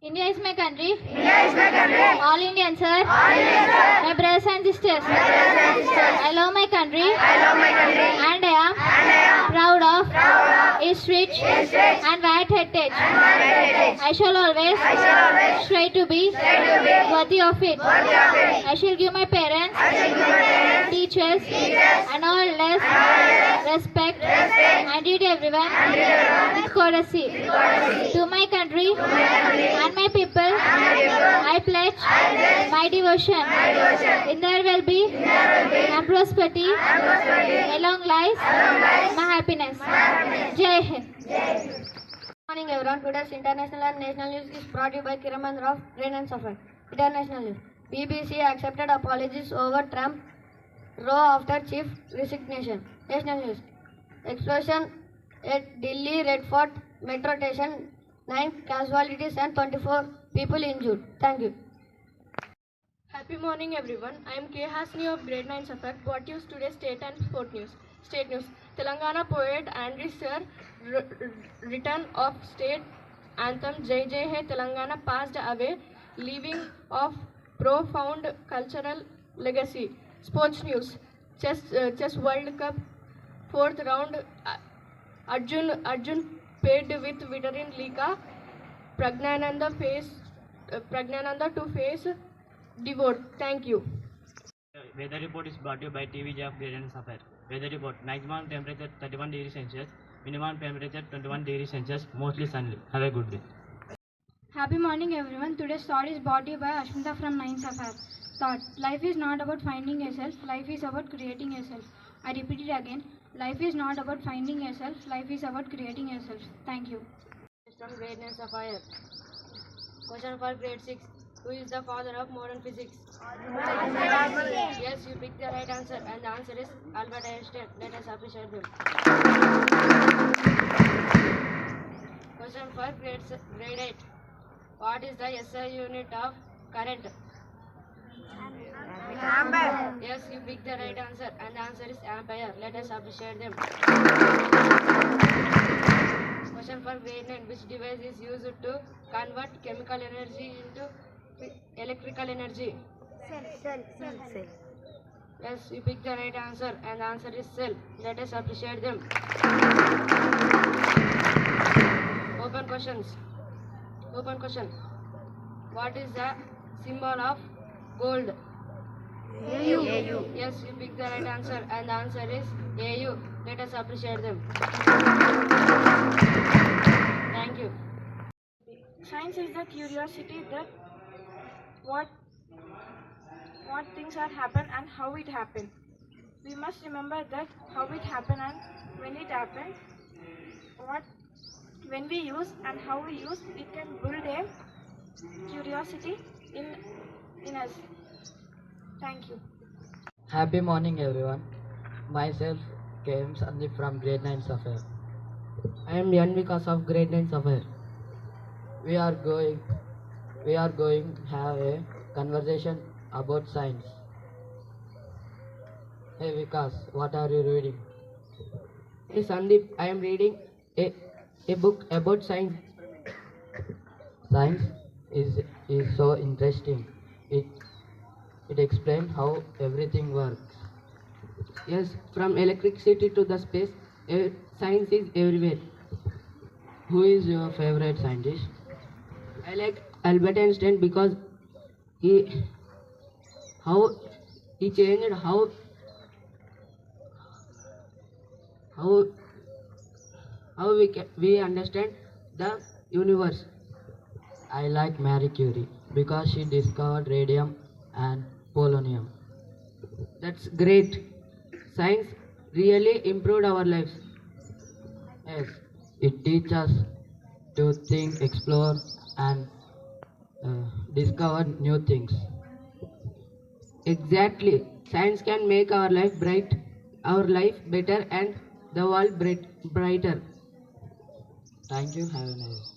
India is my country. India is my country. All Indians, sir. All Indians, sir. My brothers and sisters. My brothers and sisters. I love my country. I love my country. And I am proud of its rich and wide heritage. I shall always strive to be worthy of it. I shall give my parents, teachers, and all elders respect and treat everyone with courtesy. To my country and my people, I pledge my devotion. In their well-being and prosperity, a long life, my happiness. Jai Hind. Good morning everyone. Today's international and national news is brought to you by Kiraman of Grade-IX Sapphire. International news. BBC accepted apologies over Trump row after chief resignation. National news. Explosion at Delhi Red Fort metro station. 9 casualties and 24 people injured. Thank you. Happy morning everyone. I am K. Hasni of Grade-IX Sapphire. Brought you today's state and sport news. State news. Telangana poet Andrew Sir return of state anthem Jai Jai Hai Telangana passed away, leaving of profound cultural legacy. Sports news. Chess World Cup 4th round. Arjun paired with veteran Lika Pragnananda to face Devote. Thank you. Weather report is brought to you by TVJ of Grade-IX Sapphire. Weather report: maximum temperature 31 degrees Celsius, minimum temperature 21 degrees Celsius, mostly sunny. Have a good day. Happy morning everyone. Today's thought is brought to you by Ashmita from 9 Sapphire. Thought: life is not about finding yourself, life is about creating yourself. I repeat it again. Life is not about finding yourself, life is about creating yourself. Thank you. From Grade-IX Sapphire. Question for grade 6. Who is the father of modern physics? Yes, you picked the right answer, and the answer is Albert Einstein. Let us appreciate them. Question for grade 8. What is the SI unit of current? Ampere. Yes, you picked the right answer, and the answer is ampere. Let us appreciate them. Question for grade 9. Which device is used to convert chemical energy into electrical energy? Cell. Yes, you picked the right answer, and the answer is cell. Let us appreciate them. Open questions. Open question. What is the symbol of gold? AU. Yes, you picked the right answer, and the answer is AU. Let us appreciate them. Thank you. Science is the curiosity that what things are happen and how it happened. We must remember that how it happened and when it happened, when we use and how we use, it can build a curiosity in us. Thank you. Happy morning everyone. Myself K.M. Sandeep from Grade-IX Sapphire. I am Yan Vikas of Grade-IX Sapphire. We are going to have a conversation about science. Hey Vikas, what are you reading? Hey Sandeep, I am reading a book about science. Science is so interesting. It explains how everything works. Yes, from electricity to the space, science is everywhere. Who is your favorite scientist? I like Albert Einstein because he changed how we understand the universe. I like Marie Curie because she discovered radium and polonium. That's great. Science really improved our lives. Yes, it teaches us to think, explore, and discover new things. Exactly. Science can make our life better, and the world brighter. Thank you. Have a nice day.